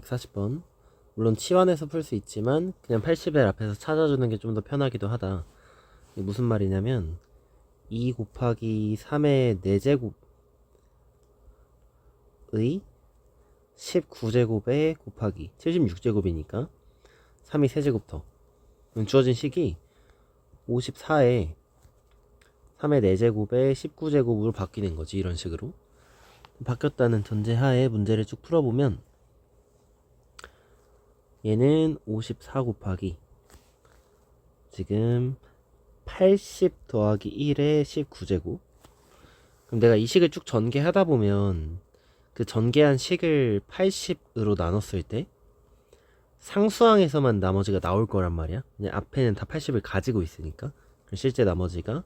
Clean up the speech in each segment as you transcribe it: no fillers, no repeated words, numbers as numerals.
140번. 물론 치환해서 풀 수 있지만 그냥 80을 앞에서 찾아주는 게 좀 더 편하기도 하다. 이게 무슨 말이냐면 2 곱하기 3의 4제곱의 19제곱에 곱하기 76제곱이니까 3이 3제곱 더. 주어진 식이 54에 3의 4제곱에 19제곱으로 바뀌는 거지. 이런 식으로 바뀌었다는 전제하에 문제를 쭉 풀어보면 얘는 54 곱하기 지금 80 더하기 1의 19제곱. 그럼 내가 이 식을 쭉 전개하다 보면 그 전개한 식을 80으로 나눴을 때 상수항에서만 나머지가 나올 거란 말이야. 그냥 앞에는 다 80을 가지고 있으니까. 실제 나머지가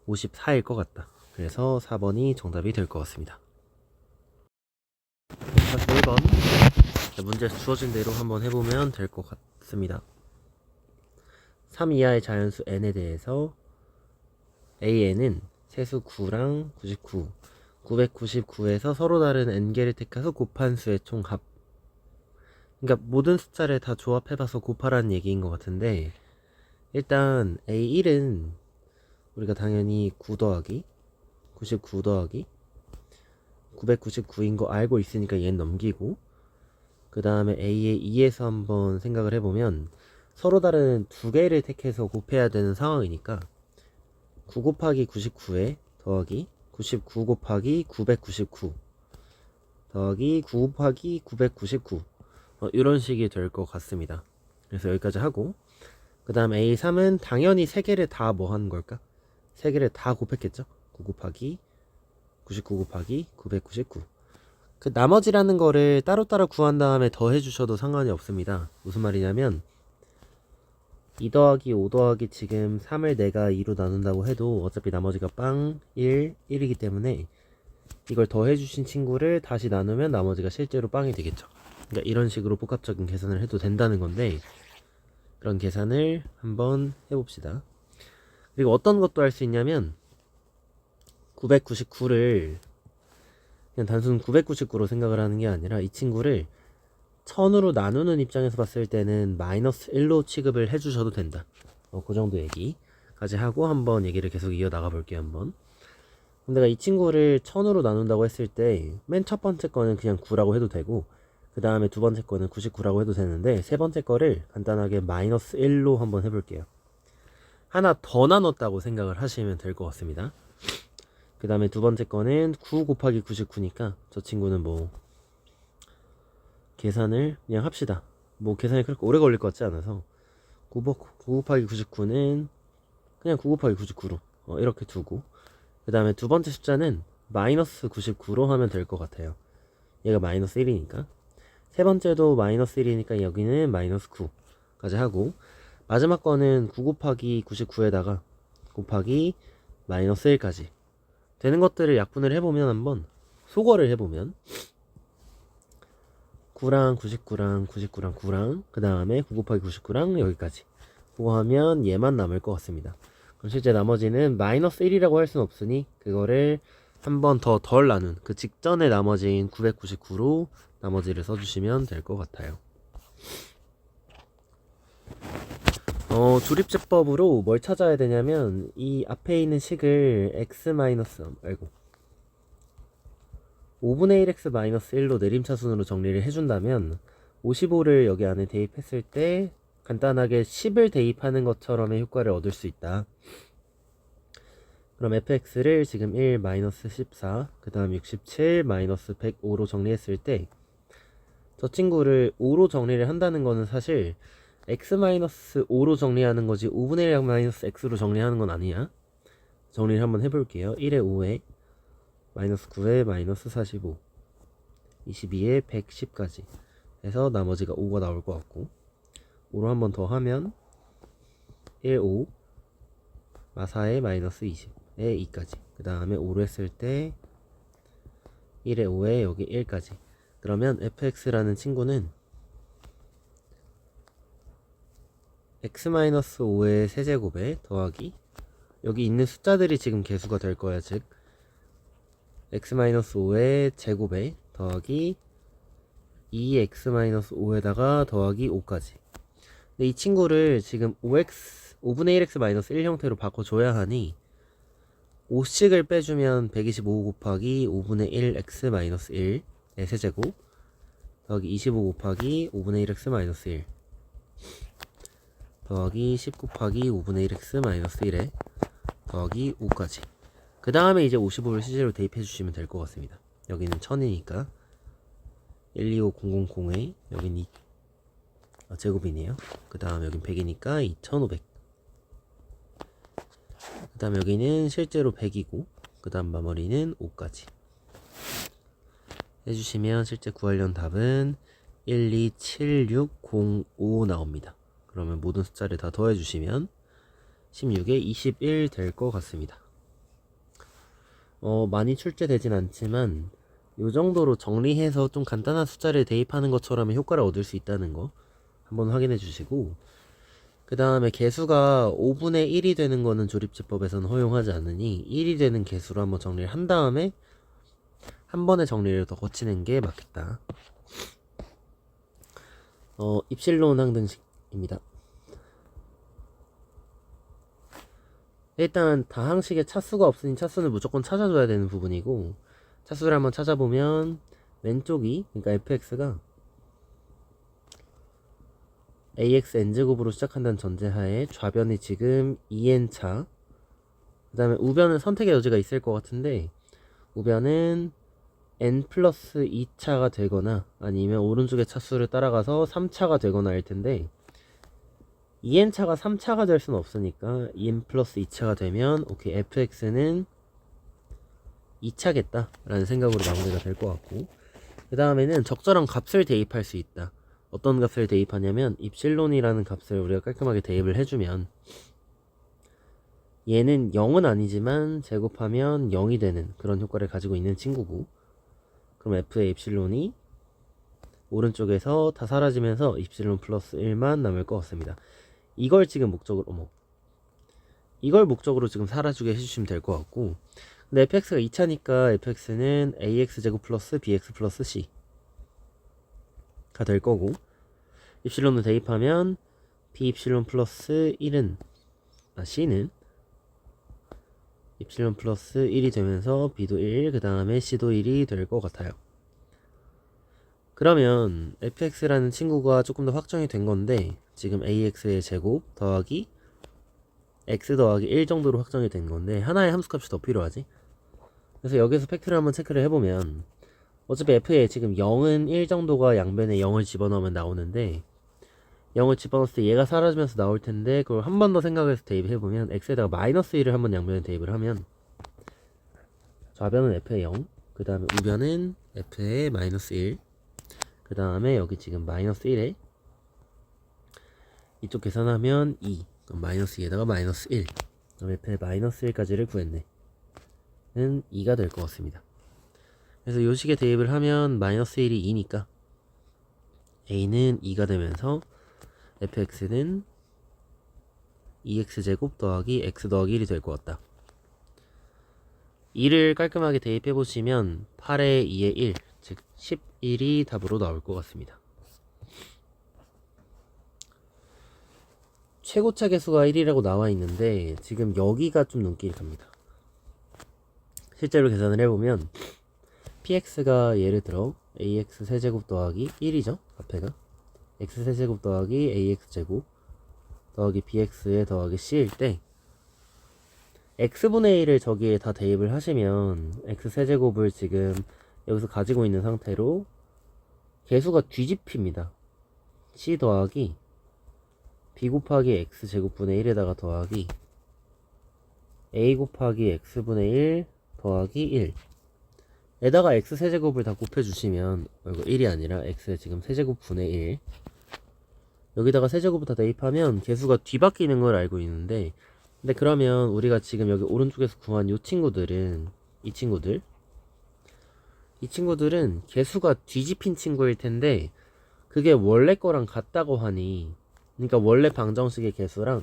54일 것 같다. 그래서 4번이 정답이 될 것 같습니다. 41번 문제 주어진 대로 한번 해보면 될 것 같습니다. 3 이하의 자연수 n에 대해서 an은 세수 9랑 99 999에서 서로 다른 n개를 택해서 곱한 수의 총합. 그러니까 모든 숫자를 다 조합해봐서 곱하라는 얘기인 것 같은데, 일단 A1은 우리가 당연히 9 더하기 99 더하기 999인 거 알고 있으니까 얘는 넘기고, 그 다음에 A의 2에서 한번 생각을 해보면 서로 다른 두 개를 택해서 곱해야 되는 상황이니까 9 곱하기 99에 더하기 99 곱하기 999 더하기 9 곱하기 999 이런 식이 될 것 같습니다. 그래서 여기까지 하고, 그 다음 A3은 당연히 3개를 다 뭐 하는 걸까? 3개를 다 곱했겠죠? 9 곱하기 99 곱하기 999. 그 나머지라는 거를 따로따로 구한 다음에 더해 주셔도 상관이 없습니다. 무슨 말이냐면 2 더하기 5 더하기 지금 3을 내가 2로 나눈다고 해도 어차피 나머지가 빵 1, 1이기 때문에 이걸 더해 주신 친구를 다시 나누면 나머지가 실제로 빵이 되겠죠. 그러니까 이런 식으로 복합적인 계산을 해도 된다는 건데, 그런 계산을 한번 해봅시다. 그리고 어떤 것도 할 수 있냐면 999를 그냥 단순 999로 생각을 하는 게 아니라 이 친구를 1000으로 나누는 입장에서 봤을 때는 마이너스 1로 취급을 해주셔도 된다. 그 정도 얘기까지 하고 한번 얘기를 계속 이어나가 볼게요. 한번. 그럼 내가 이 친구를 1000으로 나눈다고 했을 때 맨 첫 번째 거는 그냥 9라고 해도 되고, 그 다음에 두 번째 거는 99라고 해도 되는데, 세 번째 거를 간단하게 마이너스 1로 한번 해볼게요. 하나 더 나눴다고 생각을 하시면 될 것 같습니다. 그 다음에 두 번째 거는 9 곱하기 99니까 저 친구는 뭐 계산을 그냥 합시다. 뭐 계산이 그렇게 오래 걸릴 것 같지 않아서 9 곱하기 99는 그냥 9 곱하기 99로 이렇게 두고, 그 다음에 두 번째 숫자는 마이너스 99로 하면 될 것 같아요. 얘가 마이너스 1이니까. 세 번째도 마이너스 1이니까 여기는 마이너스 9까지 하고, 마지막 거는 9 곱하기 99에다가 곱하기 마이너스 1까지 되는 것들을 약분을 해보면, 한번 소거를 해보면 9랑 99랑 99랑 9랑 그 다음에 9 곱하기 99랑 여기까지 그거 하면 얘만 남을 것 같습니다. 그럼 실제 나머지는 마이너스 1이라고 할 수는 없으니 그거를 한 번 더 덜 나눈 그 직전의 나머지인 999로 나머지를 써주시면 될 것 같아요. 조립제법으로 뭘 찾아야 되냐면 이 앞에 있는 식을 x 마이너스 5분의 1x 마이너스 1로 내림차순으로 정리를 해준다면 55를 여기 안에 대입했을 때 간단하게 10을 대입하는 것처럼의 효과를 얻을 수 있다. 그럼 fx를 지금 1 마이너스 14 그 다음 67 마이너스 105로 정리했을 때 저 친구를 5로 정리를 한다는 거는 사실 x 마이너스 5로 정리하는 거지 5분의 1 마이너스 x로 정리하는 건 아니야. 정리를 한번 해볼게요. 1에 5에 마이너스 9에 마이너스 45 22에 110까지 해서 나머지가 5가 나올 것 같고, 5로 한 번 더 하면 1, 5 4에 마이너스 20에 2까지, 그 다음에 5로 했을 때 1에 5에 여기 1까지. 그러면 fx라는 친구는 x-5의 세제곱에 더하기 여기 있는 숫자들이 지금 개수가 될 거야. 즉 x-5의 제곱에 더하기 2x-5에다가 더하기 5까지. 근데 이 친구를 지금 5분의 1x-1 형태로 바꿔줘야 하니 5씩을 빼주면 125 곱하기 5분의 1x-1의 세제곱 더하기 25 곱하기 5분의 1x-1 더하기 10 곱하기 5분의 1x-1에 더하기 5까지. 그 다음에 이제 55를 실제로 대입해 주시면 될 것 같습니다. 여기는 1000이니까 125000에 여긴 제곱이네요. 그 다음 여긴 100이니까 2500. 그 다음 여기는 실제로 100이고 그 다음 마무리는 5까지 해주시면 실제 구하려는 답은 127605 나옵니다. 그러면 모든 숫자를 다 더해주시면 16에 21 될 것 같습니다. 많이 출제되진 않지만 이 정도로 정리해서 좀 간단한 숫자를 대입하는 것처럼 효과를 얻을 수 있다는 거 한번 확인해 주시고, 그 다음에 개수가 5분의 1이 되는 거는 조립제법에서는 허용하지 않으니 1이 되는 개수로 한번 정리를 한 다음에 한 번에 정리를 더 거치는 게 맞겠다. 입실론 항등식입니다. 일단 다항식에 차수가 없으니 차수는 무조건 찾아줘야 되는 부분이고, 차수를 한번 찾아보면 왼쪽이, 그러니까 fx가 ax n제곱으로 시작한다는 전제하에 좌변이 지금 2n차, 그 다음에 우변은 선택의 여지가 있을 것 같은데 우변은 n 플러스 2차가 되거나 아니면 오른쪽의 차수를 따라가서 3차가 되거나 할 텐데 2n차가 3차가 될 수는 없으니까 2n 플러스 2차가 되면 오케이, fx는 2차겠다 라는 생각으로 마무리가 될 것 같고, 그 다음에는 적절한 값을 대입할 수 있다. 어떤 값을 대입하냐면 입실론이라는 값을 우리가 깔끔하게 대입을 해주면 얘는 0은 아니지만 제곱하면 0이 되는 그런 효과를 가지고 있는 친구고, 그럼 f의 입실론이 오른쪽에서 다 사라지면서 입실론 플러스 1만 남을 것 같습니다. 이걸 지금 목적으로 이걸 목적으로 지금 사라지게 해주시면 될 것 같고, 근데 fx가 2차니까 fx는 ax제곱 플러스 bx 플러스 c가 될 거고, 입실론을 대입하면 b 입실론 플러스 1은 c는 입실론 플러스 1이 되면서 b도 1, 그 다음에 c도 1이 될 것 같아요. 그러면 fx라는 친구가 조금 더 확정이 된 건데 지금 ax의 제곱 더하기 x 더하기 1 정도로 확정이 된 건데 하나의 함수값이 더 필요하지. 그래서 여기서 팩트를 한번 체크를 해보면 어차피 f에 지금 0은 1 정도가 양변에 0을 집어넣으면 나오는데 0을 집어넣었을 때 얘가 사라지면서 나올 텐데, 그걸 한 번 더 생각해서 대입해보면 x에다가 마이너스 1을 한번 양변에 대입을 하면 좌변은 f의 0, 그 다음에 우변은 f의 마이너스 1, 그 다음에 여기 지금 마이너스 1에 이쪽 계산하면 2, 그럼 마이너스 2에다가 마이너스 1, 그럼 f의 마이너스 1까지를 구했네 는 2가 될 것 같습니다. 그래서 이 식에 대입을 하면 마이너스 1이 2니까 a는 2가 되면서 fx는 2x제곱 더하기 x 더하기 1이 될 것 같다. 2를 깔끔하게 대입해보시면 8에 2에 1, 즉 11이 답으로 나올 것 같습니다. 최고차 개수가 1이라고 나와 있는데 지금 여기가 좀 눈길이 갑니다. 실제로 계산을 해보면 px가 예를 들어 ax 세제곱 더하기 1이죠. 앞에가 x 세제곱 더하기 ax제곱 더하기 bx에 더하기 c일 때 x분의 1을 저기에 다 대입을 하시면 x 세제곱을 지금 여기서 가지고 있는 상태로 개수가 뒤집힙니다. c 더하기 b 곱하기 x제곱분의 1에다가 더하기 a 곱하기 x분의 1 더하기 1 에다가 x 세제곱을 다 곱해주시면 이거 1이 아니라 x의 지금 세제곱분의 1 여기다가 세제곱을 다 대입하면 개수가 뒤바뀌는 걸 알고 있는데, 근데 그러면 우리가 지금 여기 오른쪽에서 구한 이 친구들은 이 친구들은 개수가 뒤집힌 친구일 텐데 그게 원래 거랑 같다고 하니, 그러니까 원래 방정식의 개수랑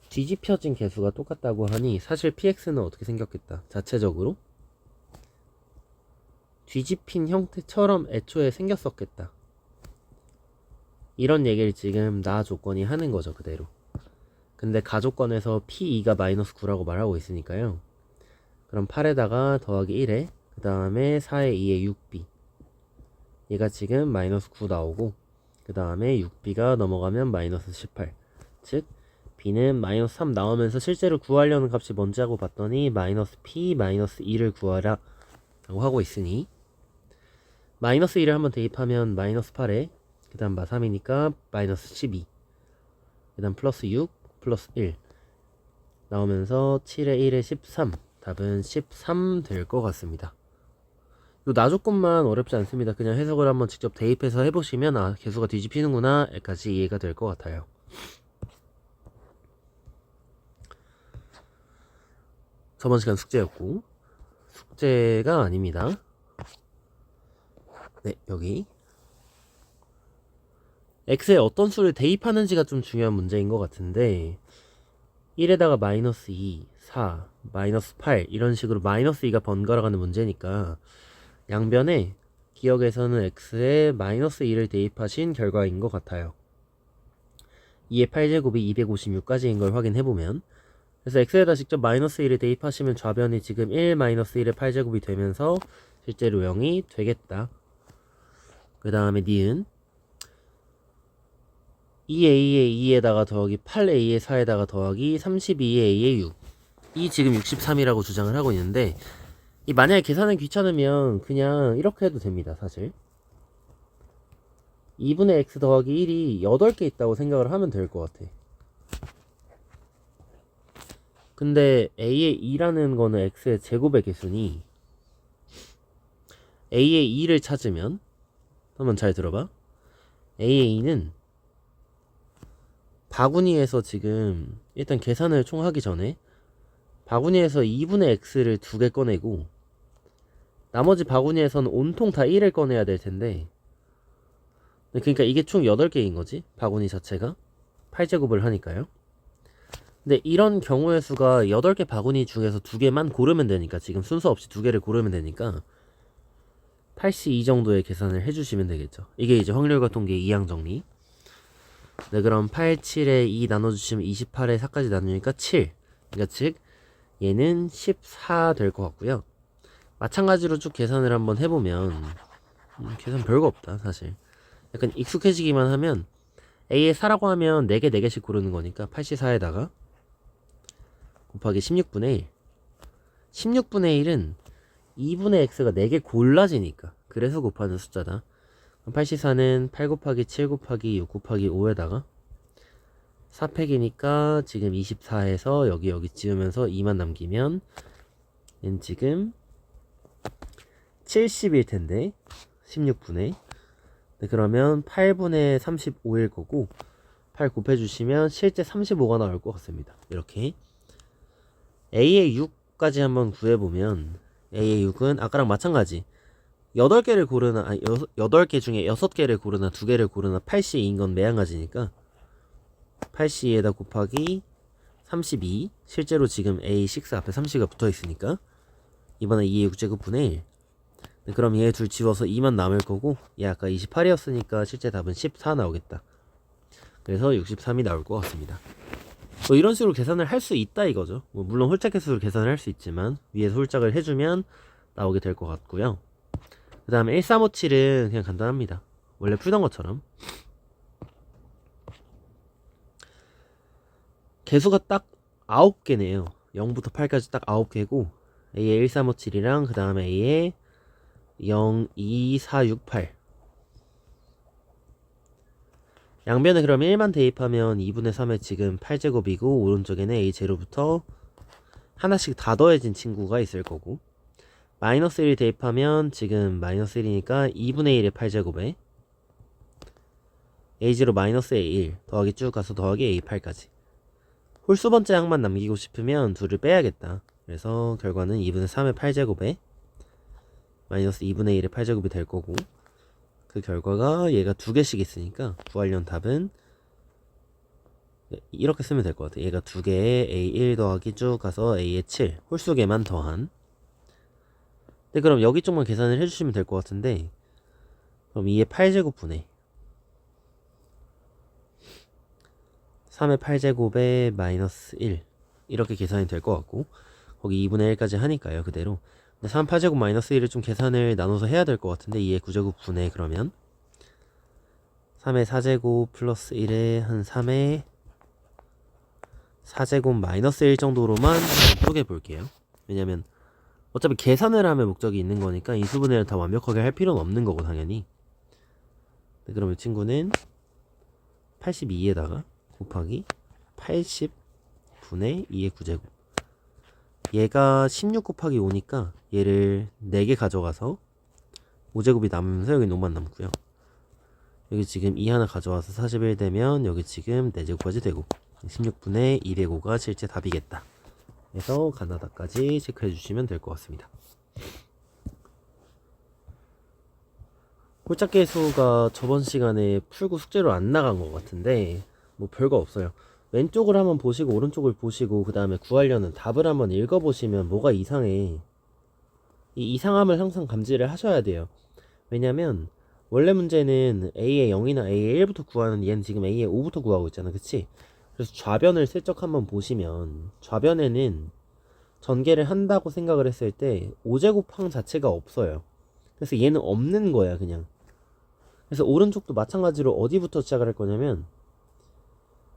뒤집혀진 개수가 똑같다고 하니 사실 px는 어떻게 생겼겠다. 자체적으로 뒤집힌 형태처럼 애초에 생겼었겠다. 이런 얘기를 지금 나 조건이 하는 거죠, 그대로. 근데 가조건에서 P2가 마이너스 9라고 말하고 있으니까요. 그럼 8에다가 더하기 1에 그 다음에 4에 2에 6b, 얘가 지금 마이너스 9 나오고, 그 다음에 6b가 넘어가면 마이너스 18, 즉 b는 마이너스 3 나오면서 실제로 구하려는 값이 뭔지 하고 봤더니 마이너스 p 마이너스 2를 구하라 라고 하고 있으니, 마이너스 2를 한번 대입하면 마이너스 8에 그 다음 마3이니까 마이너스 12, 그 다음 플러스 6 플러스 1 나오면서 7에 1에 13, 답은 13 될 것 같습니다. 요 나조건만 어렵지 않습니다. 그냥 해석을 한번 직접 대입해서 해보시면 아, 개수가 뒤집히는구나 까지 이해가 될 것 같아요. 저번 시간 숙제였고, 숙제가 아닙니다. 네, 여기 x에 어떤 수를 대입하는지가 좀 중요한 문제인 것 같은데, 1에다가 마이너스 2, 4, 마이너스 8 이런 식으로 마이너스 2가 번갈아 가는 문제니까 양변에 기억에서는 x에 마이너스 2를 대입하신 결과인 것 같아요. 2의 8제곱이 256까지인 걸 확인해보면, 그래서 x에다 직접 마이너스 1을 대입하시면 좌변이 지금 1 마이너스 1의 8제곱이 되면서 실제로 0이 되겠다. 그 다음에 니은 2a의 2에다가 더하기 8a의 4에다가 더하기 32의 a의 6, 이 지금 63이라고 주장을 하고 있는데, 이 만약에 계산은 귀찮으면 그냥 이렇게 해도 됩니다. 사실 2분의 x 더하기 1이 8개 있다고 생각을 하면 될 것 같아. 근데 a의 2라는 거는 x의 제곱의 개수니 a의 2를 찾으면, 한번 잘 들어봐, a의 2는 바구니에서 지금 일단 계산을 총 하기 전에 바구니에서 2분의 x를 2개 꺼내고 나머지 바구니에서는 온통 다 1을 꺼내야 될 텐데, 그러니까 이게 총 8개인 거지, 바구니 자체가 8제곱을 하니까요. 근데 이런 경우의 수가 8개 바구니 중에서 2개만 고르면 되니까, 지금 순서 없이 2개를 고르면 되니까 82 정도의 계산을 해주시면 되겠죠. 이게 이제 확률과 통계 2항 정리. 네, 그럼 8, 7에 2 나눠주시면 28에 4까지 나누니까 7. 그러니까 즉 얘는 14 될 것 같고요. 마찬가지로 쭉 계산을 한번 해보면 계산 별거 없다 사실. 약간 익숙해지기만 하면 a의 4라고 하면 4개 4개씩 고르는 거니까 84에다가 곱하기 16분의 1. 16분의 1은 2분의 x가 4개 골라지니까 그래서 곱하는 숫자다. 84는 8 곱하기 7 곱하기 6 곱하기 5에다가 4팩이니까 지금 24에서 여기 지우면서 2만 남기면 얘는 지금 70일 텐데 16분의, 네, 그러면 8분의 35일 거고 8 곱해주시면 실제 35가 나올 것 같습니다. 이렇게 a의 6까지 한번 구해보면 a의 6은 아까랑 마찬가지 8개를 고르나, 아니 8개 중에 6개를 고르나 2개를 고르나 8C인 건 매한가지니까 8C에다 곱하기 32, 실제로 지금 A6 앞에 30가 붙어있으니까 이번에 2의 6제곱분의 1. 네, 그럼 얘 둘 지워서 2만 남을 거고, 얘 아까 28이었으니까 실제 답은 14 나오겠다. 그래서 63이 나올 것 같습니다. 뭐 이런 식으로 계산을 할 수 있다 이거죠. 뭐 물론 홀짝 개수로 계산을 할 수 있지만 위에서 홀짝을 해주면 나오게 될 것 같고요. 그 다음에 1357은 그냥 간단합니다. 원래 풀던 것처럼 개수가 딱 9개네요 0부터 8까지 딱 9개고 A의 1357이랑 그 다음에 A의 0, 2, 4, 6, 8. 양변에 그러면 1만 대입하면 2분의 3의 지금 8제곱이고 오른쪽에는 A0부터 하나씩 다 더해진 친구가 있을 거고, 마이너스 1 대입하면 지금 마이너스 1이니까 2분의 1의 8제곱에 A0 마이너스 A1 더하기 쭉 가서 더하기 A8까지. 홀수 번째 항만 남기고 싶으면 둘을 빼야겠다. 그래서 결과는 2분의 3의 8제곱에 마이너스 2분의 1의 8제곱이 될 거고, 그 결과가 얘가 2개씩 있으니까 구하려는 답은 이렇게 쓰면 될 것 같아. 얘가 2개에 A1 더하기 쭉 가서 A의 7 홀수 개만 더한. 근데 그럼 여기 쪽만 계산을 해주시면 될 것 같은데, 그럼 2의 8제곱분의 3의 8제곱에 마이너스 1 이렇게 계산이 될 것 같고 거기 2분의 1까지 하니까요 그대로. 근데 3 8제곱 마이너스 1을 좀 계산을 나눠서 해야 될 것 같은데 2의 9제곱 분의 그러면 3의 4제곱 플러스 1의 한 3의 4제곱 마이너스 1 정도로만 한번 쪼개볼게요. 왜냐면 어차피 계산을 하면 목적이 있는 거니까 인수분해를 다 완벽하게 할 필요는 없는 거고 당연히. 네, 그럼 이 친구는 82에다가 곱하기 80분의 2의 9제곱. 얘가 16 곱하기 5니까 얘를 4개 가져가서 5제곱이 남으면서 여기 5만 남고요. 여기 지금 2 하나 가져와서 41 되면 여기 지금 4제곱까지 되고 16분의 205가 실제 답이겠다. 그래서 가나다까지 체크해 주시면 될 것 같습니다. 홀짝계수가 저번 시간에 풀고 숙제로 안 나간 것 같은데 뭐 별거 없어요. 왼쪽을 한번 보시고 오른쪽을 보시고 그 다음에 구하려는 답을 한번 읽어보시면 뭐가 이상해. 이 이상함을 항상 감지를 하셔야 돼요. 왜냐면 원래 문제는 A의 0이나 A의 1부터 구하는 얘는 지금 A의 5부터 구하고 있잖아. 그치? 그래서 좌변을 슬쩍 한번 보시면 좌변에는 전개를 한다고 생각을 했을 때 5제곱항 자체가 없어요. 그래서 얘는 없는 거야 그냥. 그래서 오른쪽도 마찬가지로 어디부터 시작을 할 거냐면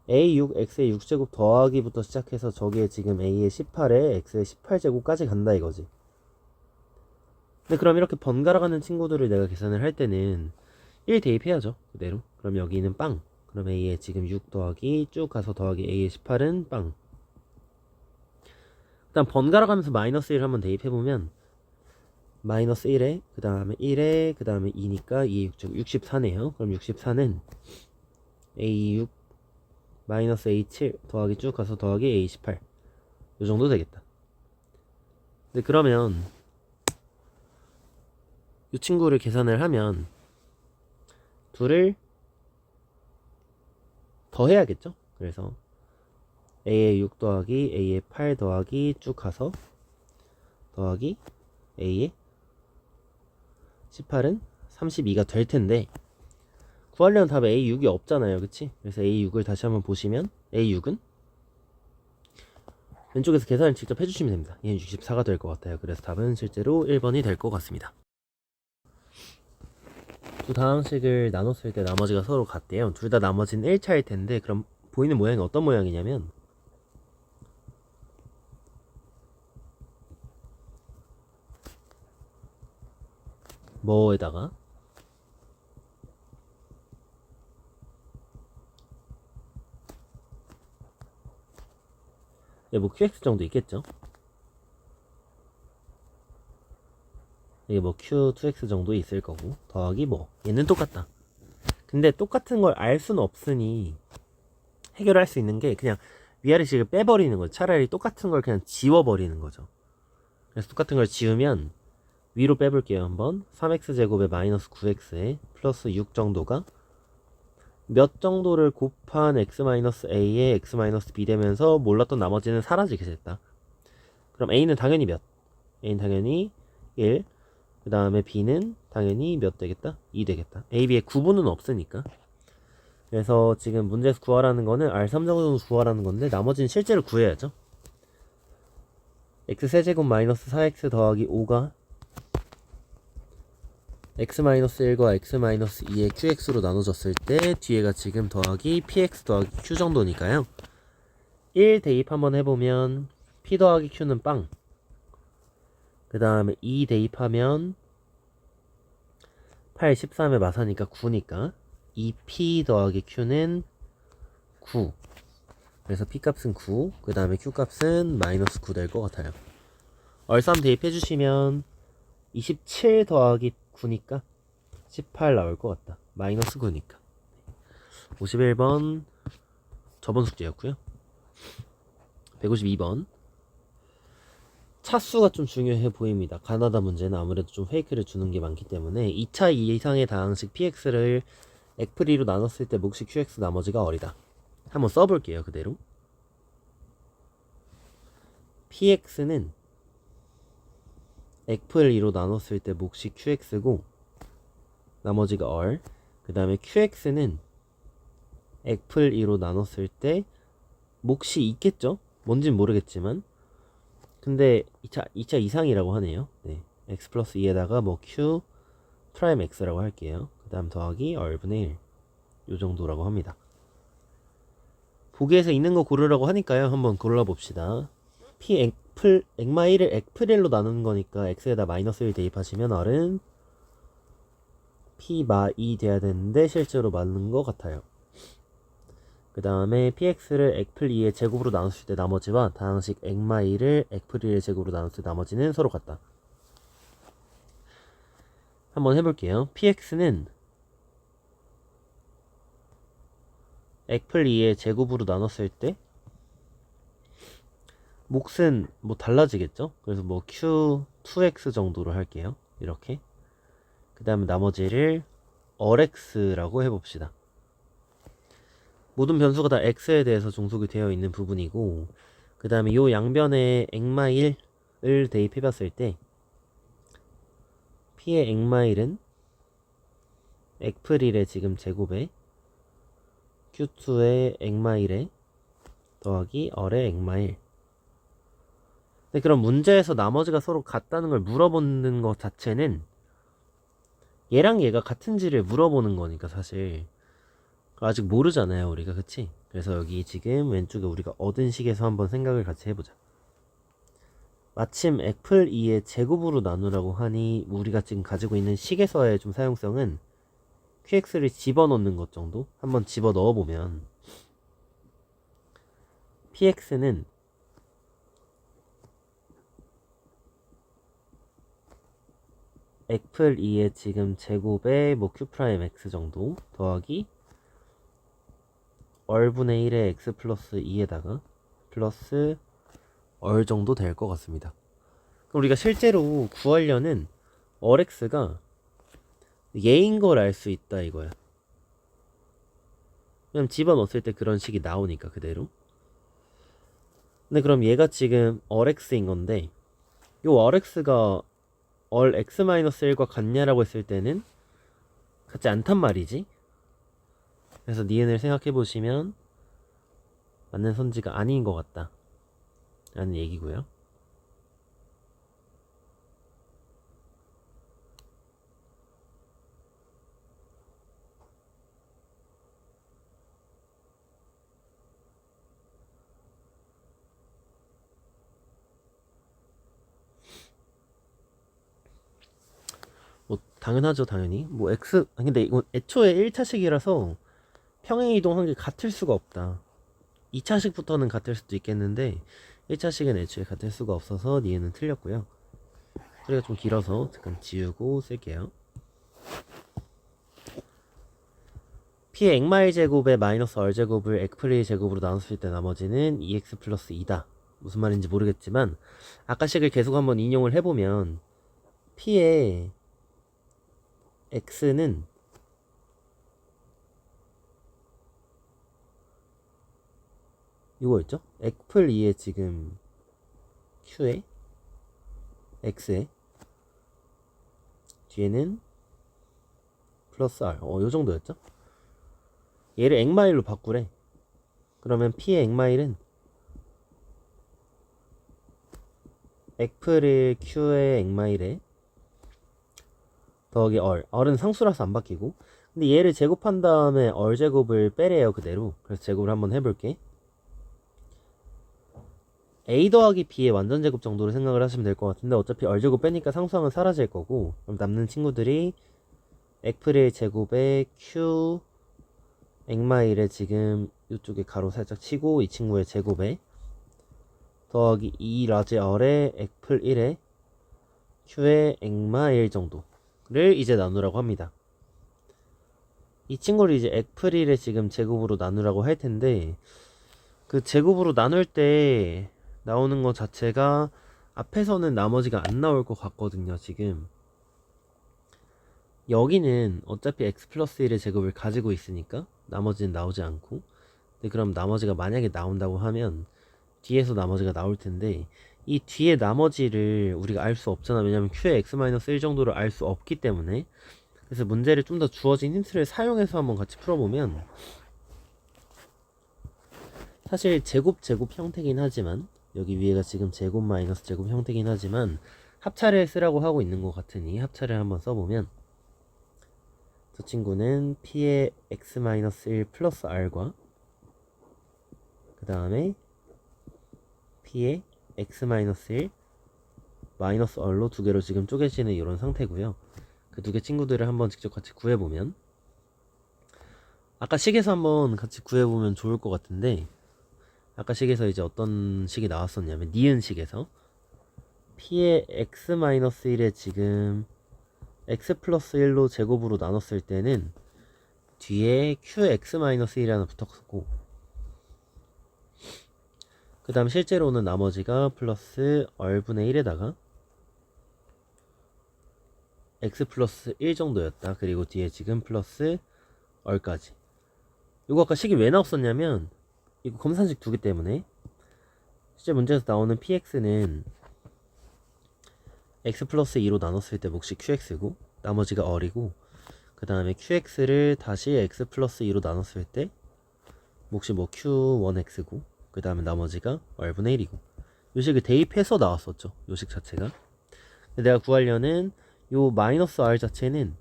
A6, X의 6제곱 더하기부터 시작해서 저기에 지금 A의 18에 X의 18제곱까지 간다 이거지. 근데 그럼 이렇게 번갈아 가는 친구들을 내가 계산을 할 때는 1 대입해야죠 그대로. 그럼 여기는 빵. 그럼 A의 지금 6 더하기 쭉 가서 더하기 A의 18은 빵. 일단 번갈아 가면서 마이너스 1 한번 대입해보면 마이너스 1에 그 다음에 1에 그 다음에 2니까 2의 6제곱 64네요. 그럼 64는 A6 마이너스 A7 더하기 쭉 가서 더하기 A18 요 정도 되겠다. 근데 그러면 이 친구를 계산을 하면 둘을 더해야겠죠? 그래서 A의 6 더하기 A의 8 더하기 쭉 가서 더하기 A의 18은 32가 될 텐데 구하려는 답에 A6이 없잖아요. 그치? 그래서 A6을 다시 한번 보시면 A6은 왼쪽에서 계산을 직접 해주시면 됩니다. 얘는 64가 될 것 같아요. 그래서 답은 실제로 1번이 될 것 같습니다. 두 다항식을 나눴을 때 나머지가 서로 같대요. 둘 다 나머지는 1차일 텐데 그럼 보이는 모양이 어떤 모양이냐면 뭐에다가 뭐 QX 정도 있겠죠. 이게 뭐 Q2X 정도 있을 거고 더하기 뭐 얘는 똑같다. 근데 똑같은 걸 알 수는 없으니 해결할 수 있는 게 그냥 위아래식을 빼버리는 거죠. 차라리 똑같은 걸 그냥 지워버리는 거죠. 그래서 똑같은 걸 지우면 위로 빼볼게요. 한번 3x제곱에 마이너스 9x에 플러스 6 정도가 몇 정도를 곱한 x-a에 x-b 되면서 몰랐던 나머지는 사라지게 됐다. 그럼 a는 당연히 몇? a는 당연히 1. 그 다음에 b는 당연히 몇 되겠다? 2 되겠다. a, b의 구분은 없으니까. 그래서 지금 문제에서 구하라는 거는 R3 정도 구하라는 건데 나머지는 실제로 구해야죠. x세제곱 마이너스 4x 더하기 5가 x-1과 x-2의 qx로 나눠졌을 때 뒤에가 지금 더하기 px 더하기 q 정도니까요. 1 대입 한번 해보면 p 더하기 q는 빵. 그 다음에 2 대입하면 8, 13의 마사니까 9니까 2p 더하기 q는 9. 그래서 p값은 9. 그 다음에 q값은 마이너스 9 될 것 같아요. 얼3 대입해주시면 27 더하기 9니까 18 나올 것 같다. 마이너스 9니까 51번 저번 숙제였고요. 152번 차수가 좀 중요해 보입니다. 가나다 문제는 아무래도 좀 페이크를 주는 게 많기 때문에 2차 이상의 다항식 px를 액프리로 나눴을 때 몫이 qx 나머지가 어리다. 한번 써볼게요. 그대로 px는 액프리로 나눴을 때 몫이 qx고 나머지가 얼. 그 다음에 qx는 액플 2로 나눴을 때 몫이 있겠죠? 뭔진 모르겠지만 근데 2차 이상이라고 하네요. 네. x 플러스 2에다가 뭐 q 프라임 x라고 할게요. 그 다음 더하기 r분의 1 요 정도라고 합니다. 보기에서 있는 거 고르라고 하니까요. 한번 골라봅시다. p 액플 액마 1을 액플 1로 나누는 거니까 x에다 마이너스 1 대입하시면 r은 p 마 2 돼야 되는데 실제로 맞는 것 같아요. 그 다음에 px를 액플 2의 제곱으로 나눴을 때 나머지와 다항식 액마 2를 액플 1의 제곱으로 나눴을 때 나머지는 서로 같다. 한번 해볼게요. px는 액플 2의 제곱으로 나눴을 때 몫은 뭐 달라지겠죠? 그래서 뭐 q2x 정도로 할게요. 이렇게. 그 다음에 나머지를 rx라고 해봅시다. 모든 변수가 다 x에 대해서 종속이 되어 있는 부분이고 그 다음에 요 양변에 액마 1을 대입해봤을 때 p의 액마 1은 액플 1의 지금 제곱에 q2의 액마 1에 더하기 r의 액마 1. 근데 그럼 문제에서 나머지가 서로 같다는 걸 물어보는 것 자체는 얘랑 얘가 같은지를 물어보는 거니까 사실 아직 모르잖아요 우리가. 그치? 그래서 여기 지금 왼쪽에 우리가 얻은 식에서 한번 생각을 같이 해보자. 마침 액플 2의 제곱으로 나누라고 하니 우리가 지금 가지고 있는 식에서의 좀 사용성은 qx를 집어넣는 것 정도? 한번 집어넣어보면 px는 액플 2의 지금 제곱에 뭐 q 프라임 x 정도 더하기 r분의 1의 x 플러스 2에다가 플러스 r 정도 될 것 같습니다. 그럼 우리가 실제로 구하려는 rx가 얘인 걸 알 수 있다 이거야. 그냥 집어넣었을 때 그런 식이 나오니까 그대로. 근데 그럼 얘가 지금 rx인 건데 요 rx가 rx-1과 같냐라고 했을 때는 같지 않단 말이지. 그래서 니은을 생각해 보시면 맞는 선지가 아닌 것 같다 라는 얘기고요. 뭐 당연하죠 당연히. 뭐 x 근데 이건 애초에 1차식이라서 평행 이동한 게 같을 수가 없다. 2차식부터는 같을 수도 있겠는데 1차식은 애초에 같을 수가 없어서 니은은 틀렸고요. 소리가 좀 길어서 잠깐 지우고 쓸게요. p의 액마1 제곱에 마이너스 r 제곱을 액플 1 제곱으로 나눴을 때 나머지는 2x 플러스 2다. 무슨 말인지 모르겠지만 아까 식을 계속 한번 인용을 해보면 p의 x는 이거였죠? 액플 2에 지금 q에 x에 뒤에는 플러스 r 요 정도였죠? 얘를 액마1로 바꾸래. 그러면 p의 액마1은 액플 1 q의 액마1에 더하기 r은 상수라서 안 바뀌고 근데 얘를 제곱한 다음에 r제곱을 빼래요 그대로. 그래서 제곱을 한번 해볼게. a 더하기 b의 완전 제곱 정도로 생각을 하시면 될 것 같은데 어차피 r제곱 빼니까 상수항은 사라질 거고 그럼 남는 친구들이 액플 1 제곱에 q 액마 1에 지금 이쪽에 가로 살짝 치고 이 친구의 제곱에 더하기 2 라지 r에 액플 1에 q의 액마 1 정도를 이제 나누라고 합니다. 이 친구를 이제 액플 1에 지금 제곱으로 나누라고 할 텐데 그 제곱으로 나눌 때 나오는 것 자체가 앞에서는 나머지가 안 나올 것 같거든요. 지금 여기는 어차피 x 플러스 1의 제곱을 가지고 있으니까 나머지는 나오지 않고 근데 그럼 나머지가 만약에 나온다고 하면 뒤에서 나머지가 나올 텐데 이 뒤에 나머지를 우리가 알 수 없잖아. 왜냐면 q의 x-1 정도를 알 수 없기 때문에. 그래서 문제를 좀 더 주어진 힌트를 사용해서 한번 같이 풀어보면 사실 제곱 형태긴 하지만 여기 위에가 지금 제곱 마이너스 제곱 형태긴 하지만 합차를 쓰라고 하고 있는 것 같으니 합차를 한번 써보면 저 친구는 p의 x-1 플러스 r과 그 다음에 p의 x-1 마이너스 r로 두 개로 지금 쪼개지는 이런 상태고요. 그 두 개 친구들을 한번 직접 같이 구해보면 아까 식에서 한번 같이 구해보면 좋을 것 같은데 아까 식에서 이제 어떤 식이 나왔었냐면 니은식에서 p의 x-1에 지금 x 플러스 1로 제곱으로 나눴을 때는 뒤에 qx-1이 하나 붙었고 그 다음 실제로는 나머지가 플러스 r분의 1에다가 x 플러스 1 정도였다. 그리고 뒤에 지금 플러스 r까지. 이거 아까 식이 왜 나왔었냐면 이거 검산식 두 개 때문에 실제 문제에서 나오는 px는 x 플러스 2로 나눴을 때 몫이 qx고 나머지가 r이고 그 다음에 qx를 다시 x 플러스 2로 나눴을 때 몫이 뭐 q1x고 그 다음에 나머지가 r분의 1이고 요 식을 대입해서 나왔었죠. 요 식 자체가. 근데 내가 구하려는 요 마이너스 r 자체는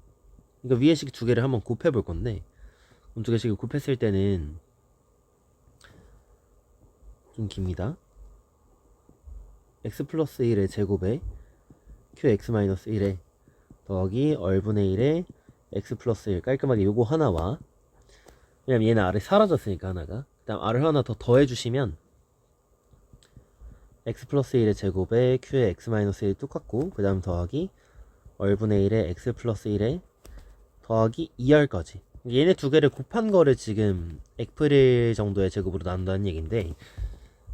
그러니까 위에 식 두 개를 한번 곱해 볼 건데 그럼 두 개씩을 곱했을 때는 좀 깁니다. x 플러스 1의 제곱에 qx 마이너스 1에 더하기 r분의 1에 x 플러스 1 깔끔하게 요거 하나와 왜냐면 얘는 r이 사라졌으니까 하나가 그 다음 r을 하나 더 더해주시면 x 플러스 1의 제곱에 q의 x 마이너스 1 똑같고 그 다음 더하기 r분의 1에 x 플러스 1에 더하기 2r까지 얘네 두 개를 곱한 거를 지금 x프릴 정도의 제곱으로 나눈다는 얘긴데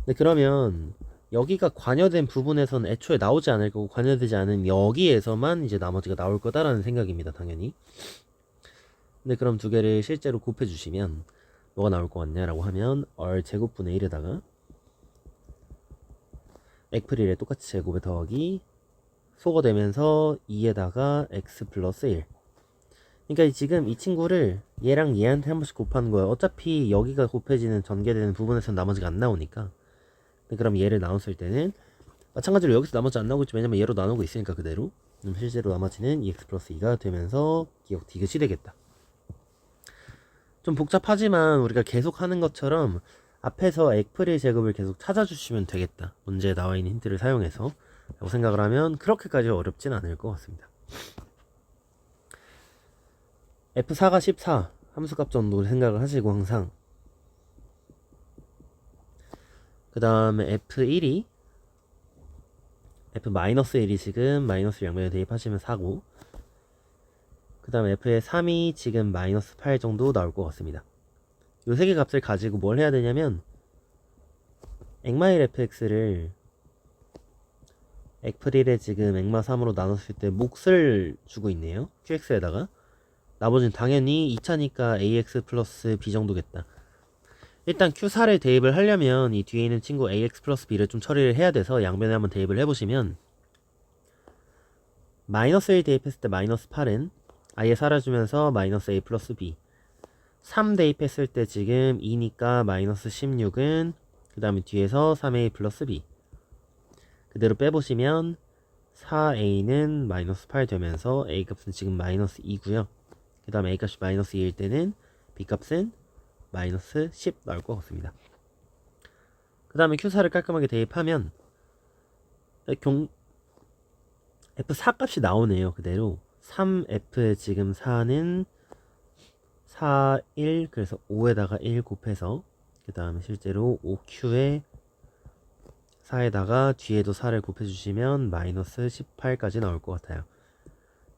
근데 그러면 여기가 관여된 부분에서는 애초에 나오지 않을 거고 관여되지 않은 여기에서만 이제 나머지가 나올 거다라는 생각입니다. 당연히. 근데 그럼 두 개를 실제로 곱해 주시면 뭐가 나올 것 같냐라고 하면 r 제곱분의 1에다가 x프릴에 똑같이 제곱에 더하기 소거 되면서 2에다가 x 플러스 1 그러니까 지금 이 친구를 얘랑 얘한테 한 번씩 곱하는 거예요. 어차피 여기가 곱해지는 전개되는 부분에서는 나머지가 안 나오니까 그럼 얘를 나눴을 때는 마찬가지로 여기서 나머지 안 나오겠지. 왜냐면 얘로 나누고 있으니까 그대로 그럼 실제로 나머지는 2x 플러스 2가 되면서 기억 디귿이 되겠다. 좀 복잡하지만 우리가 계속 하는 것처럼 앞에서 x프릴 제곱을 계속 찾아주시면 되겠다. 문제에 나와있는 힌트를 사용해서 라고 생각을 하면 그렇게까지 어렵진 않을 것 같습니다. F4가 14 함수값 정도를 생각을 하시고 항상 그 다음에 F1이 F-1이 지금 마이너스 양면에 대입하시면 4고 그 다음에 F의 3이 지금 마이너스 8 정도 나올 것 같습니다. 요 세 개 값을 가지고 뭘 해야 되냐면 x-fx를 x프릴에 지금 액마 3으로 나눴을 때 몫을 주고 있네요. qx에다가 나머지는 당연히 2차니까 ax 플러스 b 정도겠다. 일단 q4를 대입을 하려면 이 뒤에 있는 친구 ax 플러스 b를 좀 처리를 해야 돼서 양변에 한번 대입을 해보시면 마이너스 1 대입했을 때 마이너스 8은 아예 사라지면서 마이너스 a 플러스 b 3 대입했을 때 지금 2니까 마이너스 16은 그 다음에 뒤에서 3a 플러스 b 그대로 빼보시면 4a는 마이너스 8 되면서 a 값은 지금 마이너스 2고요. 그 다음에 a 값이 마이너스 2일 때는 b 값은 마이너스 10 나올 것 같습니다. 그 다음에 q4를 깔끔하게 대입하면 f4 값이 나오네요. 그대로 3f의 지금 4는 4, 1 그래서 5에다가 1 곱해서 그 다음에 실제로 5q에 4에다가 뒤에도 4를 곱해주시면 마이너스 18까지 나올 것 같아요.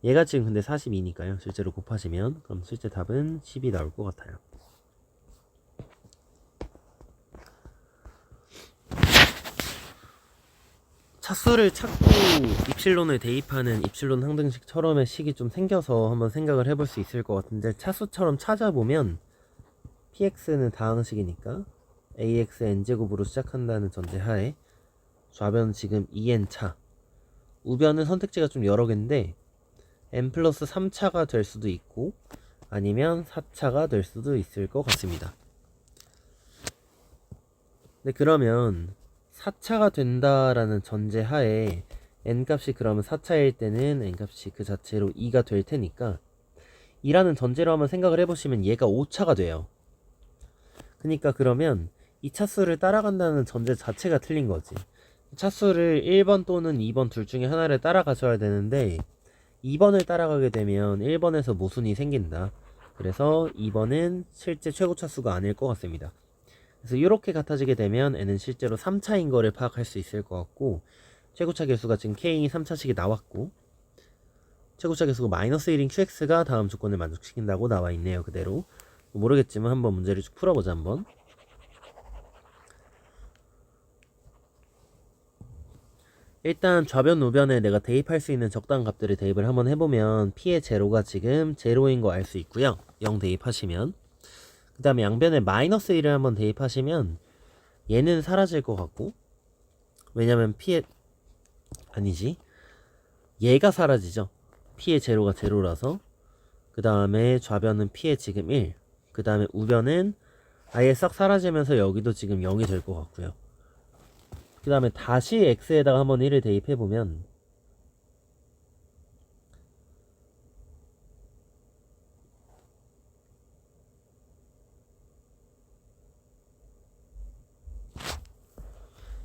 얘가 지금 근데 42니까요. 실제로 곱하시면 그럼 실제 답은 10이 나올 것 같아요. 차수를 찾고 입실론을 대입하는 입실론 항등식처럼의 식이 좀 생겨서 한번 생각을 해볼 수 있을 것 같은데 차수처럼 찾아보면 px는 다항식이니까 ax n제곱으로 시작한다는 전제하에 좌변 지금 2n차 우변은 선택지가 좀 여러 개인데 n 플러스 3차가 될 수도 있고 아니면 4차가 될 수도 있을 것 같습니다. 근데 그러면 4차가 된다라는 전제하에 n값이 그러면 4차일 때는 n값이 그 자체로 2가 될 테니까 2라는 전제로 한번 생각을 해보시면 얘가 5차가 돼요. 그러니까 그러면 이 차수를 따라간다는 전제 자체가 틀린 거지. 차수를 1번 또는 2번 둘 중에 하나를 따라가셔야 되는데 2번을 따라가게 되면 1번에서 모순이 생긴다. 그래서 2번은 실제 최고 차수가 아닐 것 같습니다. 그래서 이렇게 같아지게 되면 n은 실제로 3차인 거를 파악할 수 있을 것 같고, 최고차 개수가 지금 k이 3차식이 나왔고, 최고차 개수가 마이너스 1인 qx가 다음 조건을 만족시킨다고 나와 있네요. 그대로. 모르겠지만 한번 문제를 쭉 풀어보자. 한번. 일단 좌변 우변에 내가 대입할 수 있는 적당한 값들을 대입을 한번 해보면 p의 제로가 지금 제로인 거 알 수 있고요. 0 대입하시면. 그 다음에 양변에 마이너스 1을 한번 대입하시면 얘는 사라질 것 같고, 왜냐면 p의 아니지, 얘가 사라지죠. p의 제로가 제로라서. 그 다음에 좌변은 p의 지금 1, 그 다음에 우변은 아예 싹 사라지면서 여기도 지금 0이 될 것 같고요. 그 다음에 다시 x에다가 한번 1을 대입해보면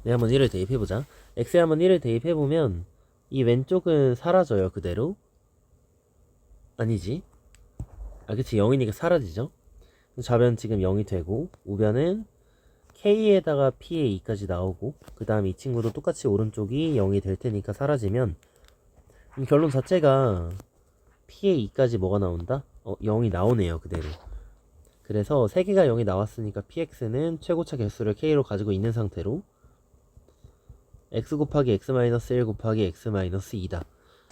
네, 한번 1을 대입해보자. x에 한번 1을 대입해보면 이 왼쪽은 사라져요. 그대로. 아니지, 그치, 0이니까 사라지죠. 좌변 지금 0이 되고, 우변은 k에다가 p의 2까지 나오고, 그 다음에 이 친구도 똑같이 오른쪽이 0이 될 테니까 사라지면, 결론 자체가 p의 2까지 뭐가 나온다? 0이 나오네요. 그대로. 그래서 3개가 0이 나왔으니까 px는 최고차 개수를 k로 가지고 있는 상태로 x 곱하기 x-1 곱하기 x-2다.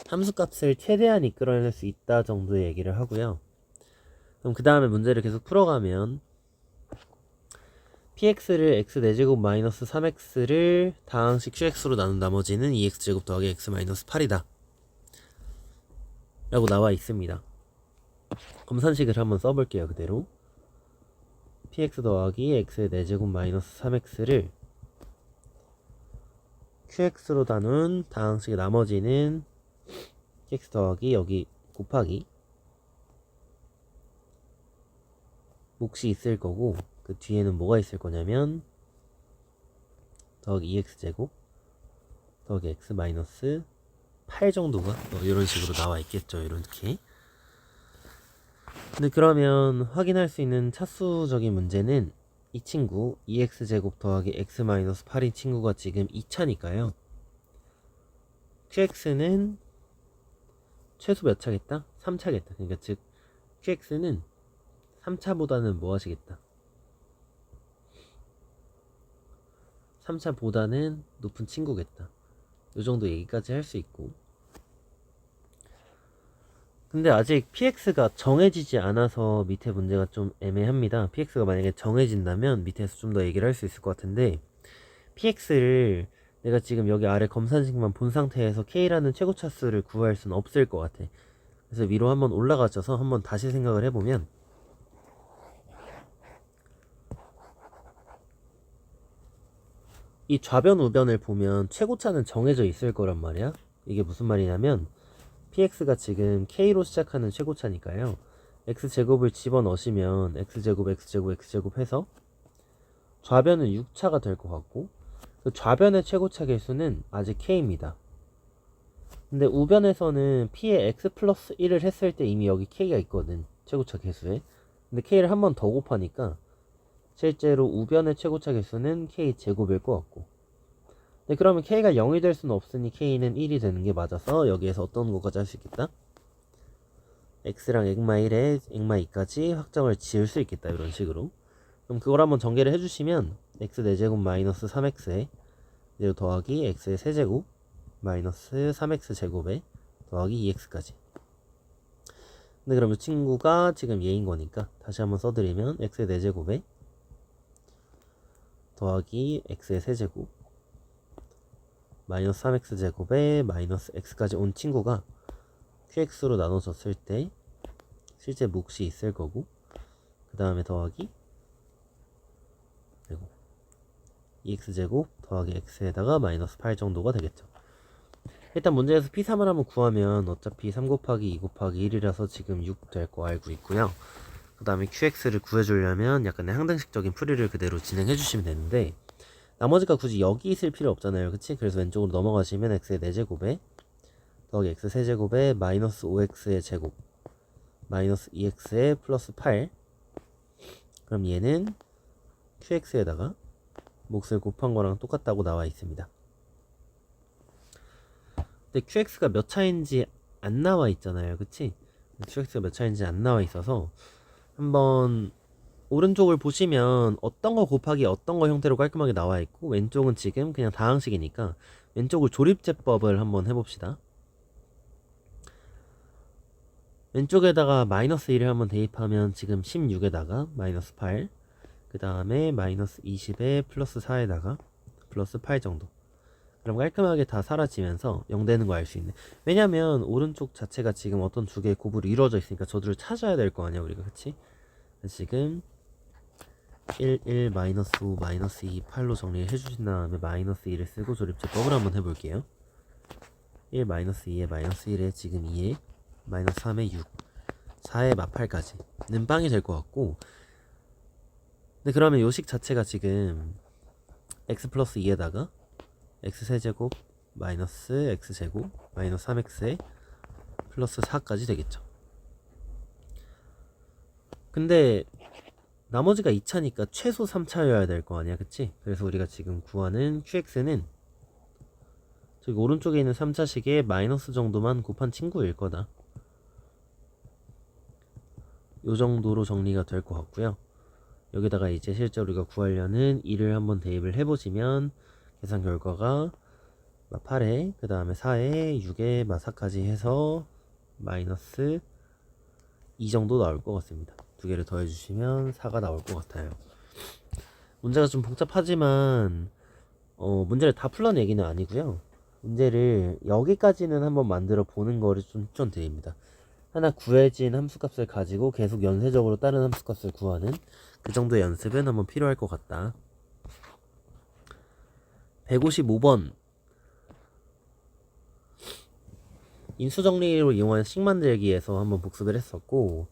함수값을 최대한 이끌어낼 수 있다 정도의 얘기를 하고요. 그럼 그 다음에 문제를 계속 풀어가면 px를 x4제곱 마이너스 3x를 다항식 qx로 나눈 나머지는 2x제곱 더하기 x-8이다 라고 나와 있습니다. 검산식을 한번 써볼게요. 그대로 px 더하기 x의 4제곱 마이너스 3x를 qx로 나눈 다항식의 나머지는 qx 더하기 여기 곱하기 몫이 있을 거고, 그 뒤에는 뭐가 있을 거냐면 더하기 2x제곱 더하기 x 마이너스 8 정도가 이런 식으로 나와 있겠죠. 이렇게. 근데 그러면 확인할 수 있는 차수적인 문제는 이 친구 2x제곱 더하기 x 마이너스 8인 친구가 지금 2차니까요. qx는 최소 몇 차겠다? 3차겠다. 그러니까 즉 qx는 3차보다는 뭐 하시겠다? 3차보다는 높은 친구겠다. 요 정도 얘기까지 할 수 있고, 근데 아직 px가 정해지지 않아서 밑에 문제가 좀 애매합니다. px가 만약에 정해진다면 밑에서 좀 더 얘기를 할 수 있을 것 같은데, px를 내가 지금 여기 아래 검산식만 본 상태에서 k라는 최고차수를 구할 수는 없을 것 같아. 그래서 위로 한번 올라가셔서 한번 다시 생각을 해보면, 이 좌변 우변을 보면 최고차는 정해져 있을 거란 말이야. 이게 무슨 말이냐면 px가 지금 k로 시작하는 최고차니까요. x제곱을 집어넣으시면 x제곱 x제곱 x제곱 해서 좌변은 6차가 될 것 같고, 그 좌변의 최고차 개수는 아직 k입니다. 근데 우변에서는 p의 x 플러스 1을 했을 때 이미 여기 k가 있거든. 최고차 개수에. 근데 k를 한 번 더 곱하니까 실제로 우변의 최고차 개수는 k 제곱일 것 같고, 네, 그러면 k가 0이 될 수는 없으니 k는 1이 되는 게 맞아서 여기에서 어떤 것까지 할 수 있겠다? x랑 액마 1에 액마 2까지 확정을 지을 수 있겠다. 이런 식으로. 그럼 그걸 한번 전개를 해주시면 x 4제곱 마이너스 3x에 그리고 더하기 x의 세제곱 마이너스 3x 제곱에 더하기 2x까지. 근데 그럼 이 친구가 지금 얘인 거니까 다시 한번 써드리면 x의 4제곱에 더하기 x의 세제곱 마이너스 3x 제곱에 마이너스 x까지 온 친구가 qx로 나눠졌을 때 실제 몫이 있을 거고, 그 다음에 더하기 그리고 2x제곱 더하기 x에다가 마이너스 8 정도가 되겠죠. 일단 문제에서 P3을 한번 구하면 어차피 3 곱하기 2 곱하기 1이라서 지금 6 될 거 알고 있고요. 그 다음에 QX를 구해주려면 약간의 항등식적인 풀이를 그대로 진행해 주시면 되는데, 나머지가 굳이 여기 있을 필요 없잖아요. 그치? 그래서 왼쪽으로 넘어가시면 x의 4제곱에 더하기 x 세제곱에 마이너스 5x의 제곱 마이너스 2x의 플러스 8. 그럼 얘는 QX에다가 몫을 곱한 거랑 똑같다고 나와 있습니다. 근데 QX가 몇 차인지 안 나와 있잖아요. 그치? QX가 몇 차인지 안 나와 있어서 한번 오른쪽을 보시면 어떤 거 곱하기 어떤 거 형태로 깔끔하게 나와 있고, 왼쪽은 지금 그냥 다항식이니까 왼쪽을 조립제법을 한번 해봅시다. 왼쪽에다가 마이너스 1을 한번 대입하면 지금 16에다가 마이너스 8, 그 다음에 마이너스 20에 플러스 4에다가 플러스 8 정도. 그럼 깔끔하게 다 사라지면서 0 되는 거 알 수 있네. 왜냐면 오른쪽 자체가 지금 어떤 두 개의 곱으로 이루어져 있으니까 저들을 찾아야 될 거 아니야 우리가. 그치? 지금 1, 1, 마이너스 5, 마이너스 2, 8로 정리를 해주신 다음에 마이너스 1을 쓰고 조립제법을 한번 해볼게요. 1, 마이너스 2에 마이너스 1에 지금 2에 마이너스 3에 6, 4에 마8까지는 빵이 될 것 같고, 근데 그러면 요식 자체가 지금 x 플러스 2에다가 x 세제곱 마이너스 x 제곱 마이너스 3x에 플러스 4까지 되겠죠. 근데 나머지가 2차니까 최소 3차여야 될 거 아니야. 그치? 그래서 우리가 지금 구하는 qx는 저기 오른쪽에 있는 3차식의 마이너스 정도만 곱한 친구일 거다. 요 정도로 정리가 될 것 같고요. 여기다가 이제 실제 우리가 구하려는 2를 한번 대입을 해보시면 계산 결과가 8에 그 다음에 4에 6에 4까지 해서 마이너스 2 정도 나올 것 같습니다. 두 개를 더해주시면 4가 나올 것 같아요. 문제가 좀 복잡하지만 문제를 다 풀러낸 얘기는 아니고요. 문제를 여기까지는 한번 만들어 보는 거를 좀 추천드립니다. 하나 구해진 함수값을 가지고 계속 연쇄적으로 다른 함수값을 구하는 그 정도의 연습은 한번 필요할 것 같다. 155번 인수정리로 이용한 식 만들기에서 한번 복습을 했었고,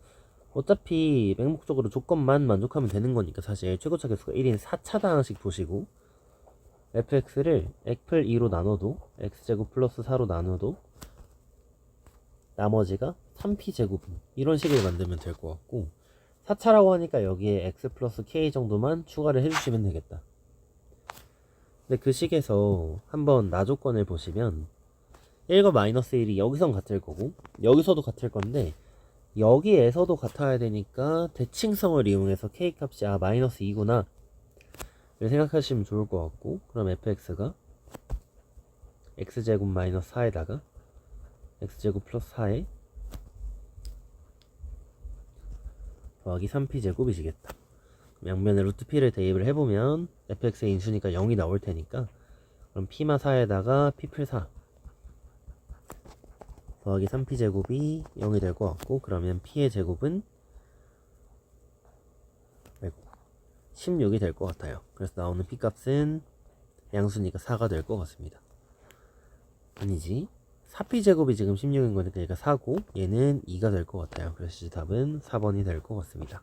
어차피 맹목적으로 조건만 만족하면 되는 거니까 사실 최고차 계수가 1인 4차 다항식 보시고, fx를 x플 2로 나눠도 x제곱 플러스 4로 나눠도 나머지가 3p제곱 이런 식을 만들면 될 것 같고, 4차라고 하니까 여기에 x 플러스 k 정도만 추가를 해주시면 되겠다. 근데 그 식에서 한번 나조건을 보시면 1과 마이너스 1이 여기선 같을 거고 여기서도 같을 건데, 여기에서도 같아야 되니까 대칭성을 이용해서 k 값이 마이너스 2구나 를 생각하시면 좋을 것 같고, 그럼 fx가 x제곱 마이너스 4에다가 x제곱 플러스 4에 더하기 3p제곱이시겠다. 양면에 루트 p를 대입을 해보면 fx의 인수니까 0이 나올 테니까, 그럼 p마 4에다가 p플 4 더하기 3p제곱이 0이 될 것 같고, 그러면 p의 제곱은 16이 될 것 같아요. 그래서 나오는 p값은 양수니까 4가 될 것 같습니다. 아니지, 4p제곱이 지금 16인 거니까 얘가 4고 얘는 2가 될 것 같아요. 그래서 답은 4번이 될 것 같습니다.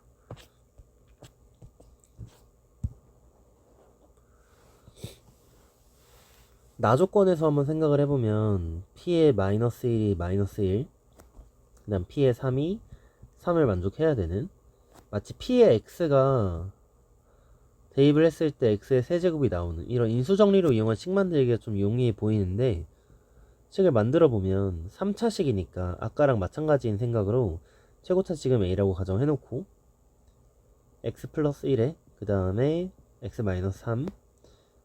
나조건에서 한번 생각을 해보면 p의 마이너스 1이 마이너스 1, 그 다음 p의 3이 3을 만족해야 되는, 마치 p의 x가 대입을 했을 때 x의 세제곱이 나오는 이런 인수정리로 이용한 식 만들기가 좀 용이해 보이는데, 식을 만들어 보면 3차식이니까 아까랑 마찬가지인 생각으로 최고차 지금 a라고 가정해놓고 x 플러스 1에 그 다음에 x 마이너스 3,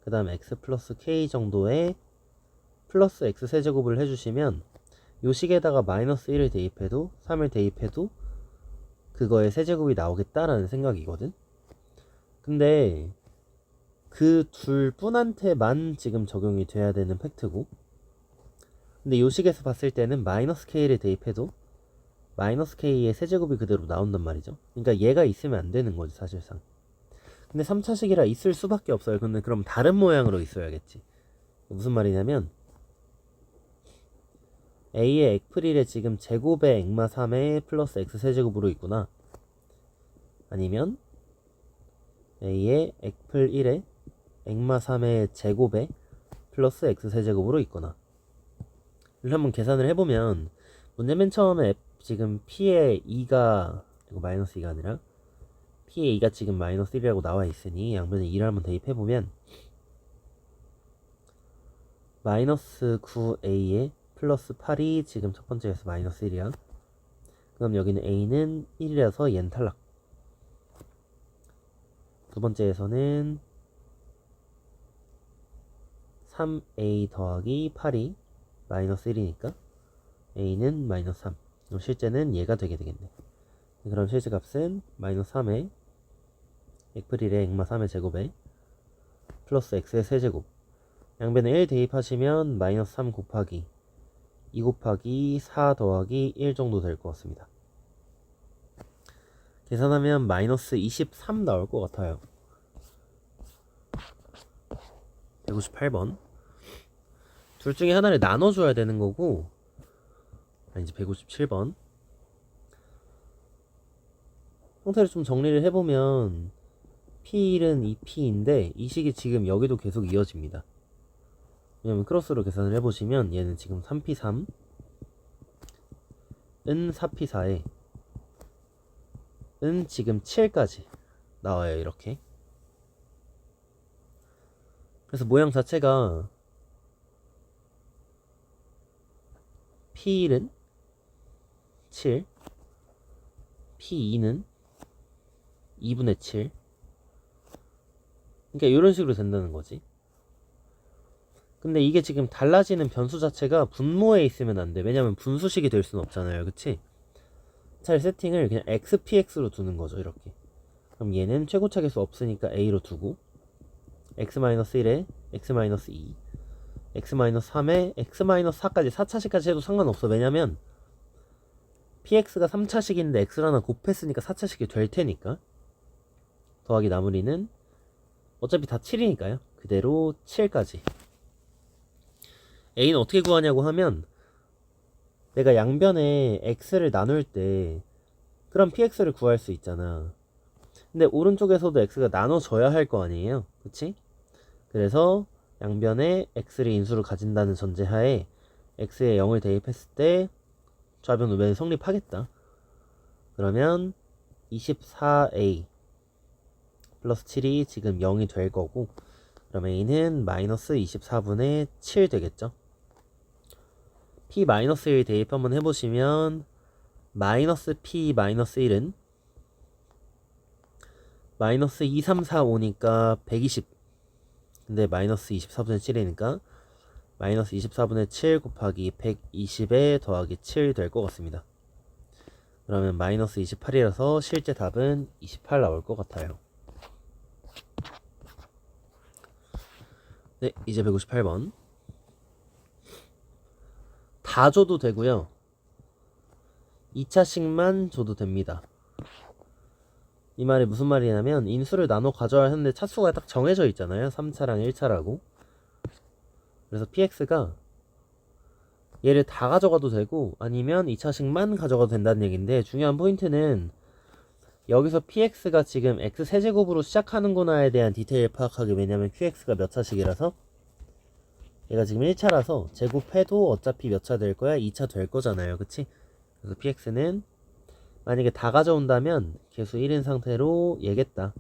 그 다음에 x 플러스 k 정도의 플러스 x 세제곱을 해주시면 요 식에다가 마이너스 1을 대입해도 3을 대입해도 그거의 세제곱이 나오겠다라는 생각이거든. 근데 그 둘 뿐한테만 지금 적용이 돼야 되는 팩트고, 근데 요 식에서 봤을 때는 마이너스 k를 대입해도 마이너스 k의 세제곱이 그대로 나온단 말이죠. 그러니까 얘가 있으면 안 되는 거지 사실상. 근데 3차식이라 있을 수밖에 없어요. 근데 그럼 다른 모양으로 있어야겠지. 무슨 말이냐면 A의 액플1에 지금 제곱의 액마 3에 플러스 X 세제곱으로 있구나. 아니면 A의 액플1에 액마 3의 제곱에 플러스 X 세제곱으로 있거나. 이걸 한번 계산을 해보면 문제 맨 처음에 지금 P의 2가 이거 마이너스 2가 아니라 P의 2가 지금 마이너스 1이라고 나와 있으니 양변에 2를 한번 대입해보면 마이너스 9A에 플러스 8이 지금 첫 번째에서 마이너스 1이야. 그럼 여기는 A는 1이라서 얘는 탈락. 두 번째에서는 3A 더하기 8이 마이너스 1이니까 A는 마이너스 3. 그럼 실제는 얘가 되게 되겠네. 그럼 실제값은 마이너스 3에 액플1의 액마 3의 제곱에 플러스 X의 세제곱. 양변에 1 대입하시면 마이너스 3 곱하기 2 곱하기 4 더하기 1 정도 될 것 같습니다. 계산하면 마이너스 23 나올 것 같아요. 158번. 둘 중에 하나를 나눠줘야 되는 거고, 이제 157번. 형태를 좀 정리를 해보면 P1은 2P인데 이 식이 지금 여기도 계속 이어집니다. 왜냐면 크로스로 계산을 해보시면 얘는 지금 3P3 은 4P4에 은 지금 7까지 나와요. 이렇게. 그래서 모양 자체가 P1은 7, P2는 2분의 7. 그러니까 이런 식으로 된다는 거지. 근데 이게 지금 달라지는 변수 자체가 분모에 있으면 안 돼. 왜냐면 분수식이 될 수는 없잖아요. 그치? 차라리 세팅을 그냥 XPX로 두는 거죠. 이렇게. 그럼 얘는 최고차계수 없으니까 A로 두고 X-1에 X-2 X-3에 X-4까지 4차식까지 해도 상관없어. 왜냐면 PX가 3차식인데 X를 하나 곱했으니까 4차식이 될 테니까. 더하기 나머지는 어차피 다 7이니까요. 그대로 7까지. A는 어떻게 구하냐고 하면 내가 양변에 X를 나눌 때 그럼 PX를 구할 수 있잖아. 근데 오른쪽에서도 X가 나눠져야 할 거 아니에요. 그치? 그래서 양변에 X를 인수로 가진다는 전제하에 X에 0을 대입했을 때 좌변 우변이 성립하겠다. 그러면 24A 플러스 7이 지금 0이 될 거고, 그럼 A는 마이너스 24분의 7 되겠죠. P 마이너스 1 대입 한번 해보시면 마이너스 P 마이너스 1은 마이너스 2, 3, 4, 5니까 120. 근데 마이너스 24분의 7이니까 마이너스 24분의 7 곱하기 120에 더하기 7 될 것 같습니다. 그러면 마이너스 28이라서 실제 답은 28 나올 것 같아요. 네, 이제 158번. 다 줘도 되고요. 2차식만 줘도 됩니다. 이 말이 무슨 말이냐면 인수를 나눠 가져야 하는데 차수가 딱 정해져 있잖아요. 3차랑 1차라고. 그래서 PX가 얘를 다 가져가도 되고 아니면 2차식만 가져가도 된다는 얘기인데, 중요한 포인트는 여기서 PX가 지금 X 세제곱으로 시작하는구나에 대한 디테일 파악하기. 왜냐면 QX가 몇 차식이라서 얘가 지금 1차라서 제곱해도 어차피 몇 차 될 거야? 2차 될 거잖아요. 그치? 그래서 PX는 만약에 다 가져온다면 개수 1인 상태로 얘겠다.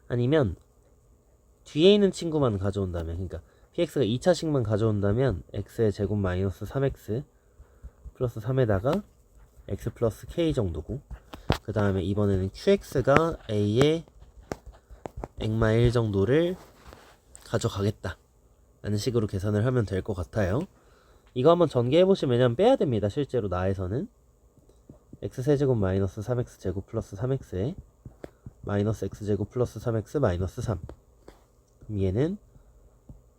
아니면 뒤에 있는 친구만 가져온다면, 그러니까 PX가 2차식만 가져온다면 X의 제곱 마이너스 3X 플러스 3에다가 X 플러스 K 정도고, 그 다음에 이번에는 QX가 A의 액마 1 정도를 가져가겠다 라는 식으로 계산을 하면 될 것 같아요. 이거 한번 전개해보시면, 왜냐면 빼야 됩니다. 실제로 나에서는 X세제곱 마이너스 3X제곱 플러스 3X에 마이너스 X제곱 플러스 3X 마이너스 3. 그럼 얘는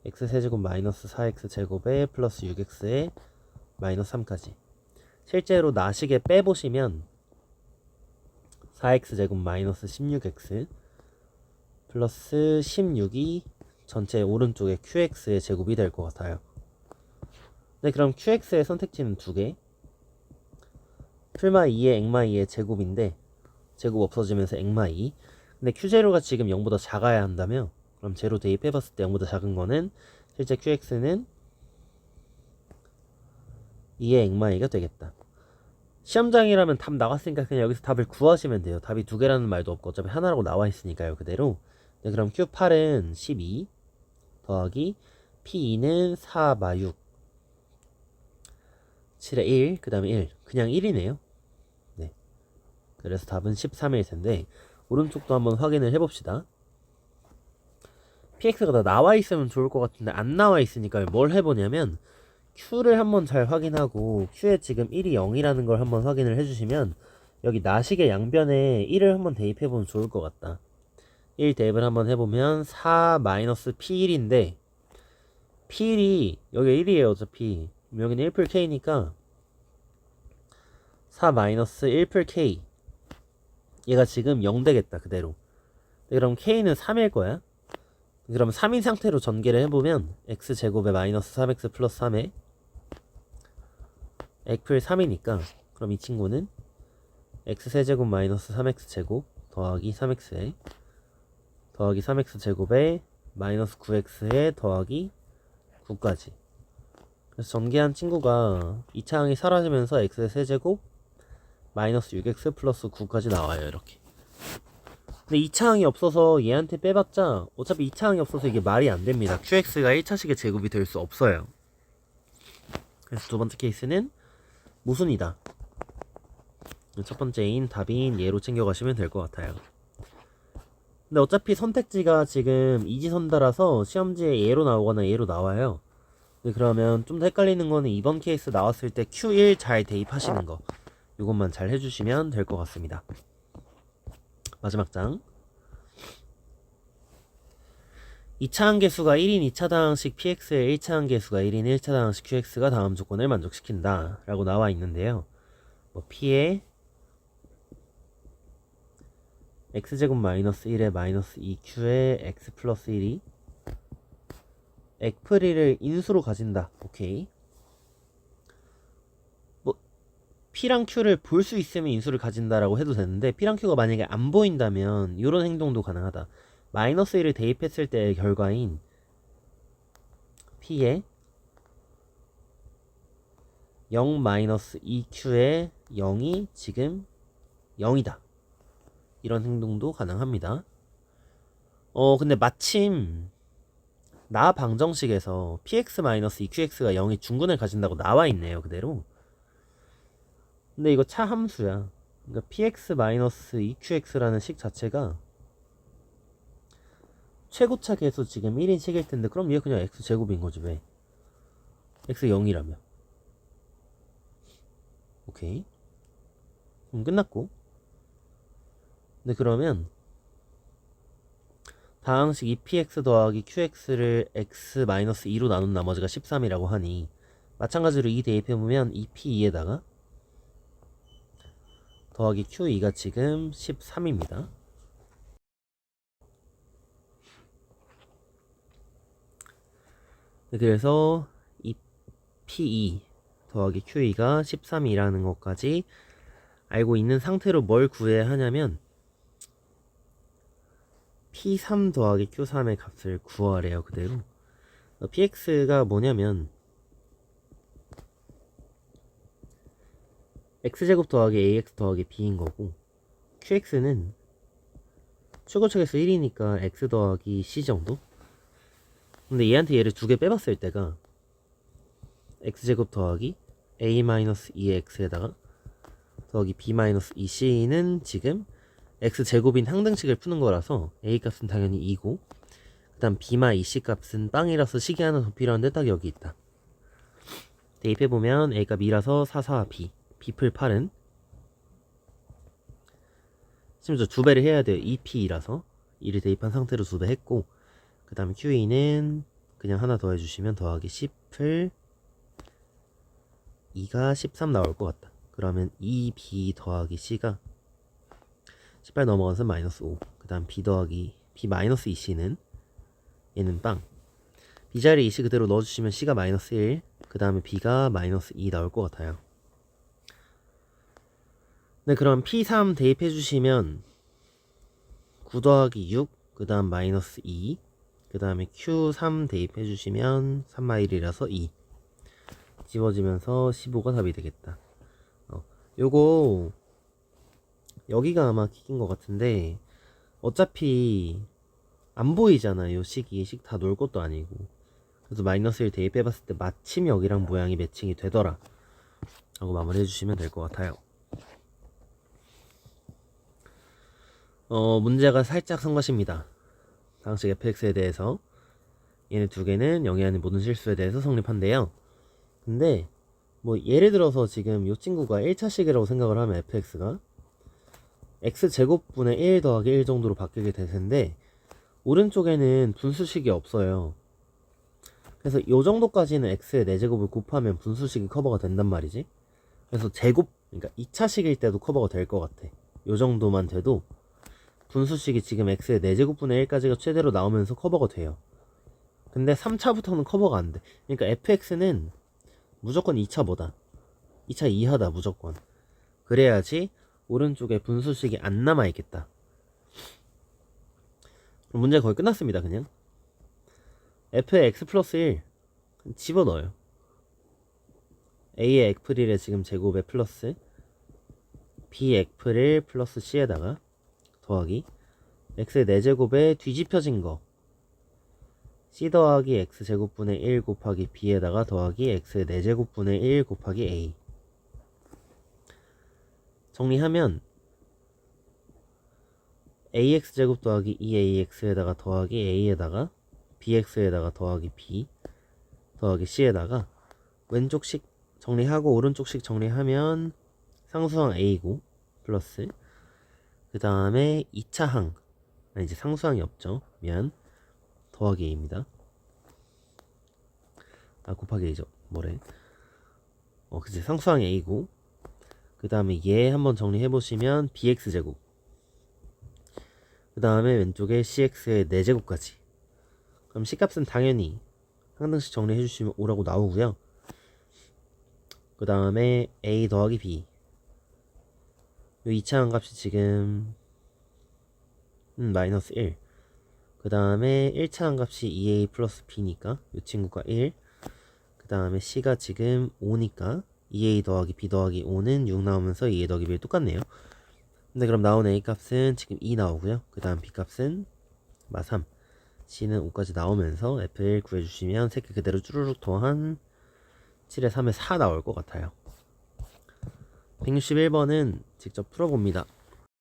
X세제곱 마이너스 4X제곱에 플러스 6X에 마이너스 3까지. 실제로 나식에 빼보시면 4x제곱 마이너스 16x 플러스 16이 전체 오른쪽에 qx의 제곱이 될 것 같아요. 네, 그럼 qx의 선택지는 두 개. 풀마 2의 액마 2의 제곱인데 제곱 없어지면서 액마 2. 근데 q제로가 지금 0보다 작아야 한다며? 그럼 제로 대입해봤을 때 0보다 작은 거는 실제 qx는 2의 액마 2가 되겠다. 시험장이라면 답 나왔으니까 그냥 여기서 답을 구하시면 돼요. 답이 두 개라는 말도 없고 어차피 하나라고 나와 있으니까요. 그대로. 네, 그럼 Q8은 12 더하기 P2는 4 마6 7에 1, 그 다음에 1. 그냥 1이네요. 네. 그래서 답은 13일 텐데 오른쪽도 한번 확인을 해봅시다. PX가 다 나와 있으면 좋을 것 같은데 안 나와 있으니까 뭘 해보냐면 Q를 한번 잘 확인하고 Q에 지금 1이 0이라는 걸 한번 확인을 해주시면 여기 나식의 양변에 1을 한번 대입해보면 좋을 것 같다. 1 대입을 한번 해보면 4 마이너스 P1인데 P1이 여기 1이에요 어차피. 여기는 1풀 K니까 4 마이너스 1풀 K 얘가 지금 0 되겠다 그대로. 그럼 K는 3일 거야. 그럼 3인 상태로 전개를 해보면 X제곱에 마이너스 3X 플러스 3에 X풀 3이니까 그럼 이 친구는 X세제곱 마이너스 3X제곱 더하기 3X에 더하기 3X제곱에 마이너스 9X에 더하기 9까지. 그래서 전개한 친구가 2차항이 사라지면서 X의 세제곱 마이너스 6X 플러스 9까지 나와요. 이렇게. 근데 2차항이 없어서 얘한테 빼봤자 어차피 2차항이 없어서 이게 말이 안 됩니다. QX가 1차식의 제곱이 될 수 없어요. 그래서 두 번째 케이스는 모순이다. 첫 번째인 답인 얘로 챙겨가시면 될 것 같아요. 근데 어차피 선택지가 지금 이지선다라서 시험지에 얘로 나오거나 얘로 나와요. 근데 그러면 좀 더 헷갈리는 거는 이번 케이스 나왔을 때 Q1 잘 대입하시는 거 이것만 잘 해주시면 될 것 같습니다. 마지막 장 2차항 계수가 1인 2차당항식 px의 1차항 계수가 1인 1차당항식 qx가 다음 조건을 만족시킨다 라고 나와 있는데요. 뭐 p의 x제곱 마이너스 1에 마이너스 2q에 x 플러스 1이 x프리를 인수로 가진다. 오케이. 뭐 p랑 q를 볼 수 있으면 인수를 가진다라고 해도 되는데 p랑 q가 만약에 안 보인다면 이런 행동도 가능하다. 마이너스 1을 대입했을 때의 결과인 p의 0 마이너스 2q의 0이 지금 0이다. 이런 행동도 가능합니다. 근데 마침 나 방정식에서 px 마이너스 2qx가 0이 중근을 가진다고 나와 있네요. 그대로. 근데 이거 차 함수야. 그러니까 px 마이너스 2qx라는 식 자체가 최고차 계수 지금 1인 식일 텐데 그럼 얘 그냥 x제곱인 거지 왜? x 0이라며. 오케이. 그럼 끝났고. 근데 그러면 다항식 2px 더하기 qx를 x-2로 나눈 나머지가 13이라고 하니 마찬가지로 2 대입해보면 2p2에다가 더하기 q2가 지금 13입니다. 그래서 2p2 더하기 q2가 13이라는 것까지 알고 있는 상태로 뭘 구해야 하냐면 p3 더하기 q3의 값을 구하래요. 그대로. px가 뭐냐면 x제곱 더하기 ax 더하기 b인 거고 qx는 최고차계수 1이니까 x 더하기 c 정도? 근데 얘한테 얘를 두 개 빼봤을 때가 x제곱 더하기 a-2x에다가 더하기 b-2c는 지금 x제곱인 항등식을 푸는 거라서 a 값은 당연히 2고 그 다음 b-2c 값은 빵이라서 식이 하나 더 필요한데 딱 여기 있다. 대입해보면 a 값 2라서 4, 4, b b풀 8은 심지어 2배를 해야 돼요. 2p라서 2를 대입한 상태로 2배 했고 그 다음 q2는 그냥 하나 더 해주시면 더하기 10풀 2가 13 나올 것 같다. 그러면 2b 더하기 c가 18 넘어가서 마이너스 5. 그 다음 b 더하기 b 마이너스 2c는 얘는 빵. b자리에 2c 그대로 넣어주시면 c가 마이너스 1. 그 다음에 b가 마이너스 2 나올 것 같아요. 네, 그럼 p3 대입해주시면 9 더하기 6. 그 다음 마이너스 2. 그 다음에 q3 대입해주시면 3마일이라서 2. 지워지면서 15가 답이 되겠다. 요거 여기가 아마 킥인 것 같은데 어차피 안 보이잖아. 요 식이 식 다 놓을 것도 아니고. 그래서 마이너스 1 대입해봤을 때 마침 여기랑 모양이 매칭이 되더라 라고 마무리 해주시면 될 것 같아요. 문제가 살짝 성가십니다. 상식 fx에 대해서 얘네 두 개는 영위하는 모든 실수에 대해서 성립한대요. 근데 뭐 예를 들어서 지금 이 친구가 1차식이라고 생각을 하면 fx가 x제곱분의 1 더하기 1 정도로 바뀌게 될 텐데 오른쪽에는 분수식이 없어요. 그래서 이 정도까지는 x의 4제곱을 곱하면 분수식이 커버가 된단 말이지. 그래서 제곱, 그러니까 2차식일 때도 커버가 될 것 같아. 이 정도만 돼도 분수식이 지금 x의 4제곱분의 1까지가 최대로 나오면서 커버가 돼요. 근데 3차부터는 커버가 안 돼. 그러니까 fx는 무조건 2차 뭐다? 2차 이하다 무조건. 그래야지 오른쪽에 분수식이 안 남아있겠다. 그럼 문제 거의 끝났습니다. 그냥 f의 x 플러스 1 집어넣어요. a의 x플1의 지금 제곱에 플러스 b x플1 플러스 c에다가 더하기 x의 4제곱에 뒤집혀진 거 c 더하기 x제곱분의 1 곱하기 b에다가 더하기 x의 4제곱분의 1 곱하기 a. 정리하면 ax제곱 더하기 2ax에다가 더하기 a에다가 bx에다가 더하기 b 더하기 c에다가 왼쪽식 정리하고 오른쪽식 정리하면 상수항 a고 플러스 그 다음에 2차항 이제 상수항이 없죠. 미안. 더하기 a입니다. 곱하기 a죠. 뭐래? 그치. 상수항 a고 그 다음에 얘 한번 정리해보시면 bx제곱 그 다음에 왼쪽에 cx의 4제곱까지. 그럼 c값은 당연히 한 등씩 정리해주시면 5라고 나오고요. 그 다음에 a 더하기 b 요 2차항 값이 지금 마이너스 1. 그 다음에 1차항 값이 2a 플러스 b니까 이 친구가 1. 그 다음에 c가 지금 5니까 2a 더하기 b 더하기 5는 6 나오면서 2a 더하기 b 똑같네요. 근데 그럼 나온 a 값은 지금 2 나오고요. 그 다음 b 값은 3. c는 5까지 나오면서 f를 구해주시면 새끼 그대로 쭈루룩 더한 7에 3에 4 나올 것 같아요. 161번은 직접 풀어봅니다.